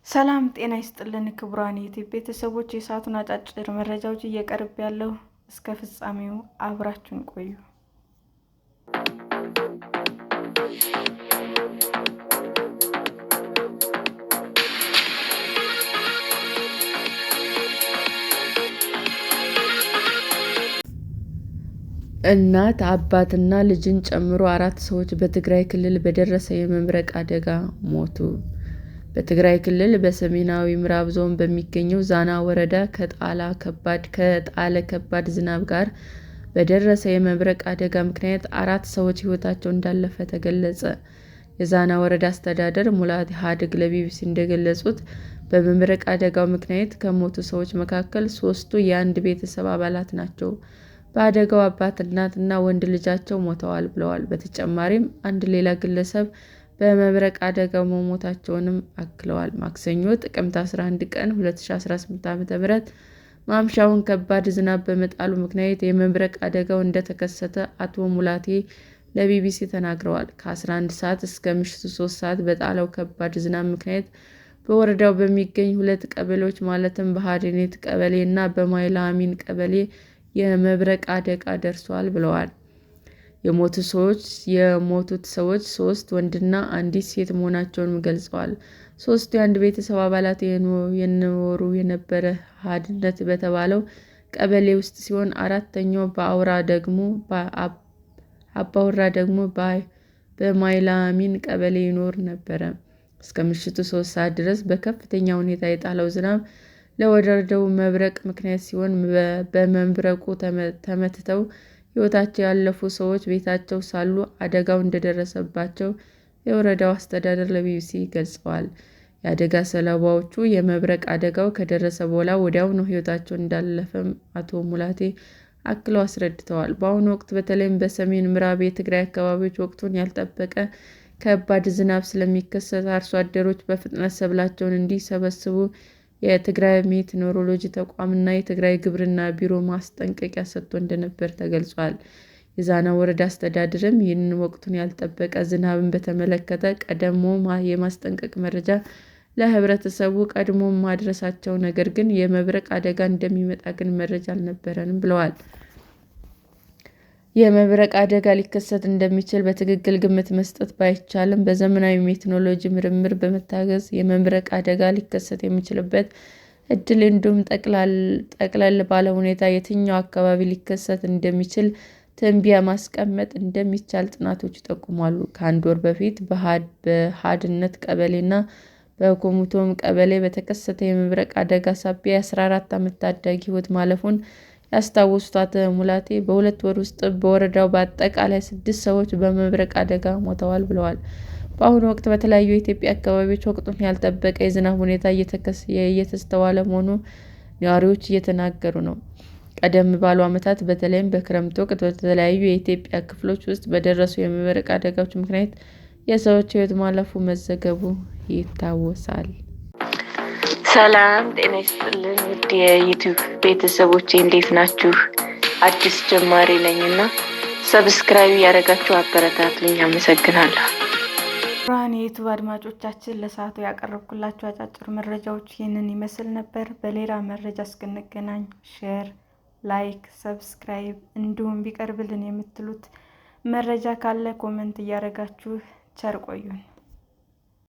ሰላም ጤና ይስጥልን ክቡራን የዩቲዩብ ቤተሰቦች፣ የሰዓቱን አጫጭር መረጃዎች እየቀርብ ያለው እስከ ፍጻሜው አብራችሁን ቆዩ። እናት አባትና ልጅን ጨምሮ 4 ሰዎች በትግራይ ክልል በደረሰ የመብረቅ አደጋ ሞቱ። በትግራይ ክልል በሰሜናዊ ምዕራብ ዞን በሚገኘው ዛና ወረዳ ከጣለ ከባድ ዝናብ ጋር በደረሰ የመብረቅ አደጋ ምክንያት 4 ሰዎች ሕይወታቸው እንዳለፈ ተገለጸ። የዛና ወረዳ አስተዳዳሪ ሙላቲ ሀዲግ ለቢቢሲ እንደገለጹት በመብረቅ አደጋው ምክንያት ከሞቱ ሰዎች መካከል 3ቱ የአንድ ቤተሰብ አባላት ናቸው። በአደጋው አባት፣ እናት እና ወንድ ልጃቸው ሞተዋል ብለዋል። በተጨማሪም አንድ ሌላ ግለሰብ በመብረቅ አደጋው መሞታቸውንም አክለዋል። ማክሰኞ ጥቅምት 11 ቀን 2018 ዓ.ም ማምሻውን ከባድ ዝናብ በመጣሉ ምክንያት የመብረቅ አደጋው እንደተከሰተ አቶ ሙላቴ ለቢቢሲ ተናግረዋል። ከ11 ሰዓት እስከ ምሽቱ 3 ሰዓት በጣለው ከባድ ዝናብ ምክንያት በወረዳው በሚገኙ 2 ቀበሌዎች ማለትም በሀድኔት ቀበሌ እና በማይላሚን ቀበሌ የመብረቅ አደጋ ደርሷል ብለዋል። የሞቱት ሰዎች 3 ወንድና አንዲት ሴት መሆናቸውንም ገልጸዋል። 3ቱ የአንድ ቤተሰብ አባላት የኖሩ የነበረ ሀድነት በተባለው ቀበሌ ውስጥ ሲሆን አራተኛው አባወራ ደግሞ በማይላሚን ቀበሌ ይኖር ነበር። እስከ ምሽቱ 3 ሰዓት ድረስ በከፍተኛ ሁኔታ የጣለው ዝናብ ለወረዳው መብረቅ ምክንያት ሲሆን በመብረቁ ተመትተው ሕይወታቸው ያለፉ ሰዎች ቤታቸው ሳሉ አደጋው እንደደረሰባቸው የወረዳው አስተዳደር ለቢቢሲ ገልጸዋል። የአደጋ ሰለባዎቹ የመብረቅ አደጋው ከደረሰ በኋላ ወዲያውኑ ሕይወታቸው እንዳለፈም አቶ ሙላቴ አክለው አስረድተዋል። በአሁኑ ወቅት በተለይም በሰሜን ምዕራብ የትግራይ አካባቢዎች ወቅቱን ያልጠበቀ ከባድ ዝናብ ስለሚከሰት አርሶ አደሮች በፍጥነት ሰብላቸውን እንዲሰበስቡ የትግራይ ሜትሮሎጂ ተቋም እና የትግራይ ግብርና ቢሮ ማስጠንቀቂያ ሰጥቶ እንደነበር ተገልጿል። የዛና ወረዳ አስተዳደርም ይህንን ወቅቱን ያልጠበቀ ዝናብን በተመለከተ ቀድሞ የማስጠንቀቅ መረጃ ለህብረተሰቡ ቀድሞ ማድረሳቸው፣ ነገር ግን የመብረቅ አደጋ እንደሚመጣ ግን መረጃ አልነበረንም ብለዋል። የመብረቅ አደጋ ሊከሰት እንደሚችል በትክክል ግምት መስጠት ባይቻልም በዘመናዊ ሜትሮሎጂ ምርምር በመታገዝ የመብረቅ አደጋ ሊከሰት የሚችልበት እድል እንዲሁም ጠቅለል ባለ ሁኔታ የትኛው አካባቢ ሊከሰት እንደሚችል ትንበያ ማስቀመጥ እንደሚቻል ጥናቶች ይጠቁማሉ። ከ1 ወር በፊት በሀድነት ቀበሌ እና በኮሙቶም ቀበሌ በተከሰተ የመብረቅ አደጋ ሳቢያ የ14 ዓመት ታዳጊ ሕይወት ማለፉን ያስታወሱት አቶ ሙላቴ በ2 ወር ውስጥ በወረዳው በአጠቃላይ 6 ሰዎች በመብረቅ አደጋ ሞተዋል ብለዋል። በአሁኑ ወቅት በተለያዩ የኢትዮጵያ አካባቢዎች ወቅቱን ያልጠበቀ የዝናብ ሁኔታ እየተስተዋለ መሆኑን ነዋሪዎች እየተናገሩ ነው። ቀደም ባሉ ዓመታት በተለይም በክረምት ወቅት በተለያዩ የኢትዮጵያ ክፍሎች ውስጥ በደረሱ የመብረቅ አደጋዎች ምክንያት የሰዎች ሕይወት ማለፉ መዘገቡ ይታወሳል። ሰላም ጤና ይስጥልን ውድ የዩቲዩብ ቤተሰቦቼ እንዴት ናችሁ? አዲስ ጀማሪ ነኝና ሰብስክራይብ ያደረጋችሁ አበረታቱኝ። አመሰግናለሁ። ብርሃን የዩቲዩብ አድማጮቻችን ለሰዓቱ ያቀረብኩላችሁ አጫጭር መረጃዎች ይህንን ይመስል ነበር። በሌላ መረጃ እስክንገናኝ ሼር፣ ላይክ፣ ሰብስክራይብ እንዲሁም ቢቀርብልን የምትሉት መረጃ ካለ ኮሜንት እያደረጋችሁ ቸር ቆዩን።